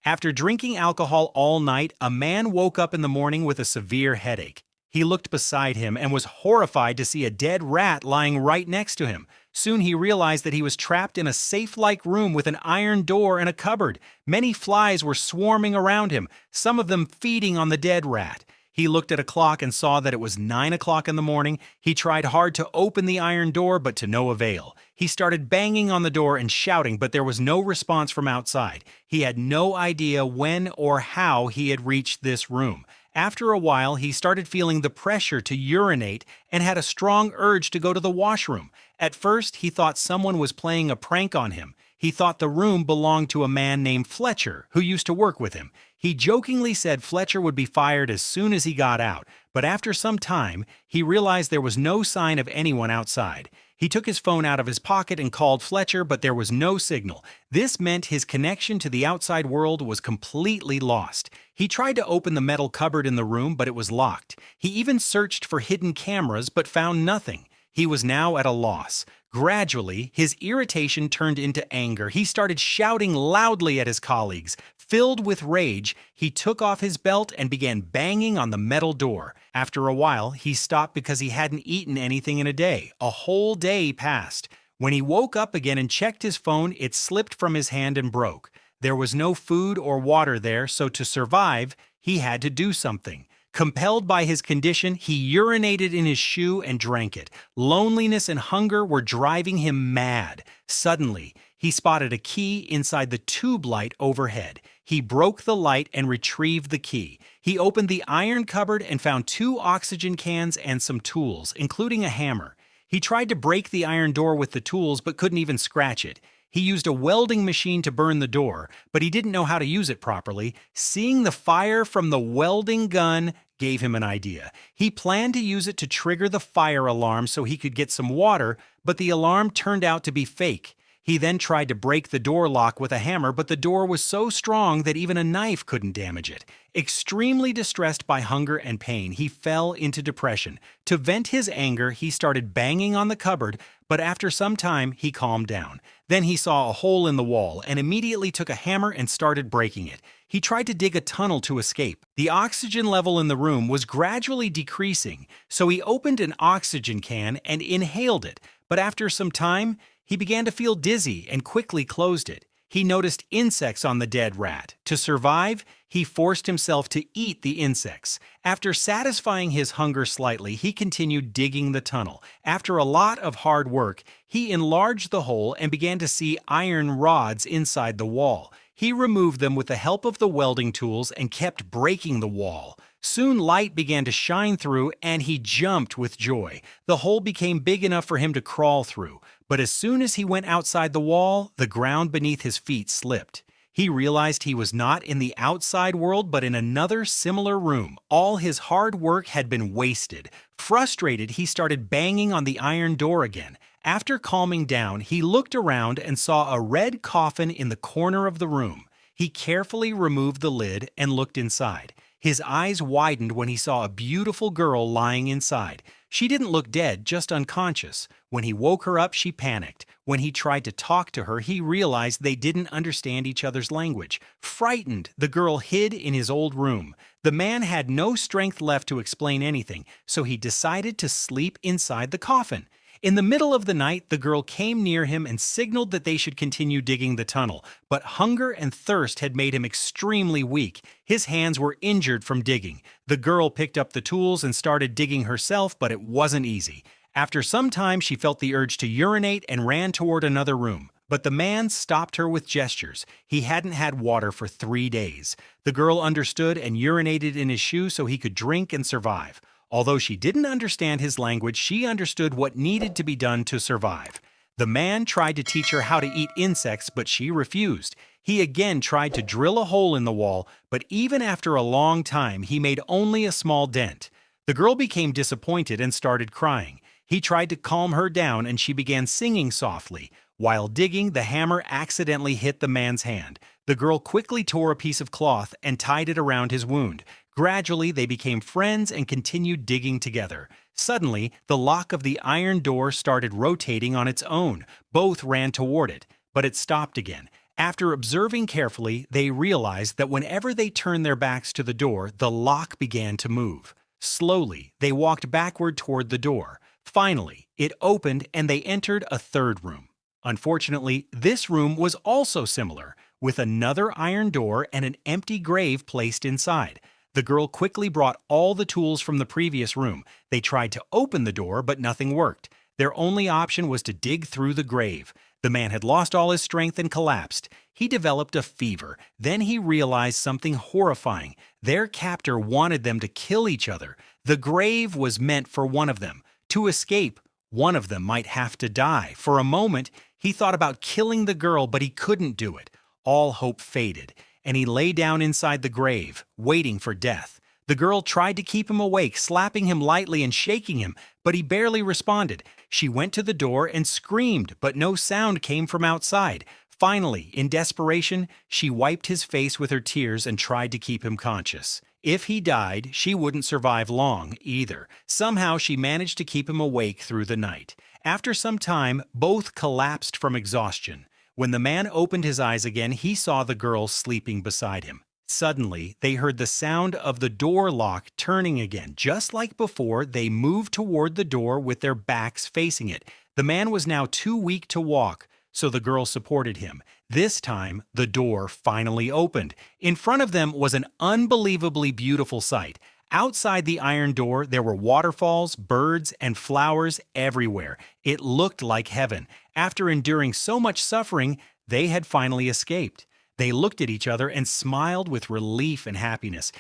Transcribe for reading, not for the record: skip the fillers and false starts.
After drinking alcohol all night, a man woke up in the morning with a severe headache. He looked beside him and was horrified to see a dead rat lying right next to him. Soon he realized that he was trapped in a safe-like room with an iron door and a cupboard. Many flies were swarming around him, some of them feeding on the dead rat. He looked at a clock and saw that it was 9 o'clock in the morning. He tried hard to open the iron door, but to no avail. He started banging on the door and shouting, but there was no response from outside. He had no idea when or how he had reached this room. After a while, he started feeling the pressure to urinate and had a strong urge to go to the washroom. At first, he thought someone was playing a prank on him. He thought the room belonged to a man named Fletcher, who used to work with him. He jokingly said Fletcher would be fired as soon as he got out, but after some time, he realized there was no sign of anyone outside. He took his phone out of his pocket and called Fletcher, but there was no signal. This meant his connection to the outside world was completely lost. He tried to open the metal cupboard in the room, but it was locked. He even searched for hidden cameras, but found nothing. He was now at a loss. Gradually, his irritation turned into anger. He started shouting loudly at his colleagues. Filled with rage, he took off his belt and began banging on the metal door. After a while, he stopped because he hadn't eaten anything in a day. A whole day passed. When he woke up again and checked his phone, it slipped from his hand and broke. There was no food or water there, so to survive, he had to do something. Compelled by his condition, he urinated in his shoe and drank it. Loneliness and hunger were driving him mad. Suddenly, he spotted a key inside the tube light overhead. He broke the light and retrieved the key. He opened the iron cupboard and found 2 oxygen cans and some tools, including a hammer. He tried to break the iron door with the tools but couldn't even scratch it. He used a welding machine to burn the door, but he didn't know how to use it properly. Seeing the fire from the welding gun gave him an idea. He planned to use it to trigger the fire alarm so he could get some water, but the alarm turned out to be fake. He then tried to break the door lock with a hammer, but the door was so strong that even a knife couldn't damage it. Extremely distressed by hunger and pain, he fell into depression. To vent his anger, he started banging on the cupboard, but after some time, he calmed down. Then he saw a hole in the wall and immediately took a hammer and started breaking it. He tried to dig a tunnel to escape. The oxygen level in the room was gradually decreasing, so he opened an oxygen can and inhaled it. But after some time, he began to feel dizzy and quickly closed it. He noticed insects on the dead rat. To survive, he forced himself to eat the insects. After satisfying his hunger slightly, he continued digging the tunnel. After a lot of hard work, he enlarged the hole and began to see iron rods inside the wall. He removed them with the help of the welding tools and kept breaking the wall. Soon light began to shine through and he jumped with joy. The hole became big enough for him to crawl through. But as soon as he went outside the wall, the ground beneath his feet slipped. He realized he was not in the outside world but in another similar room. All his hard work had been wasted. Frustrated, he started banging on the iron door again. After calming down, he looked around and saw a red coffin in the corner of the room. He carefully removed the lid and looked inside. His eyes widened when he saw a beautiful girl lying inside. She didn't look dead, just unconscious. When he woke her up, she panicked. When he tried to talk to her, he realized they didn't understand each other's language. Frightened, the girl hid in his old room. The man had no strength left to explain anything, so he decided to sleep inside the coffin. In the middle of the night, the girl came near him and signaled that they should continue digging the tunnel, but hunger and thirst had made him extremely weak. His hands were injured from digging. The girl picked up the tools and started digging herself, but it wasn't easy. After some time, she felt the urge to urinate and ran toward another room. But the man stopped her with gestures. He hadn't had water for 3 days. The girl understood and urinated in his shoe so he could drink and survive. Although she didn't understand his language, she understood what needed to be done to survive. The man tried to teach her how to eat insects, but she refused. He again tried to drill a hole in the wall, but even after a long time, he made only a small dent. The girl became disappointed and started crying. He tried to calm her down and she began singing softly. While digging, the hammer accidentally hit the man's hand. The girl quickly tore a piece of cloth and tied it around his wound. Gradually, they became friends and continued digging together. Suddenly, the lock of the iron door started rotating on its own. Both ran toward it, but it stopped again. After observing carefully, they realized that whenever they turned their backs to the door, the lock began to move. Slowly, they walked backward toward the door. Finally, it opened and they entered a third room. Unfortunately, this room was also similar, with another iron door and an empty grave placed inside. The girl quickly brought all the tools from the previous room. They tried to open the door, but nothing worked. Their only option was to dig through the grave. The man had lost all his strength and collapsed. He developed a fever. Then he realized something horrifying. Their captor wanted them to kill each other. The grave was meant for one of them. To escape, one of them might have to die. For a moment, he thought about killing the girl, but he couldn't do it. All hope faded, and he lay down inside the grave, waiting for death. The girl tried to keep him awake, slapping him lightly and shaking him, but he barely responded. She went to the door and screamed, but no sound came from outside. Finally, in desperation, she wiped his face with her tears and tried to keep him conscious. If he died, she wouldn't survive long either. Somehow she managed to keep him awake through the night. After some time, both collapsed from exhaustion. When the man opened his eyes again, he saw the girl sleeping beside him. Suddenly, they heard the sound of the door lock turning again. Just like before, they moved toward the door with their backs facing it. The man was now too weak to walk, so the girl supported him. This time, the door finally opened. In front of them was an unbelievably beautiful sight. Outside the iron door, there were waterfalls, birds, and flowers everywhere. It looked like heaven. After enduring so much suffering, they had finally escaped. They looked at each other and smiled with relief and happiness.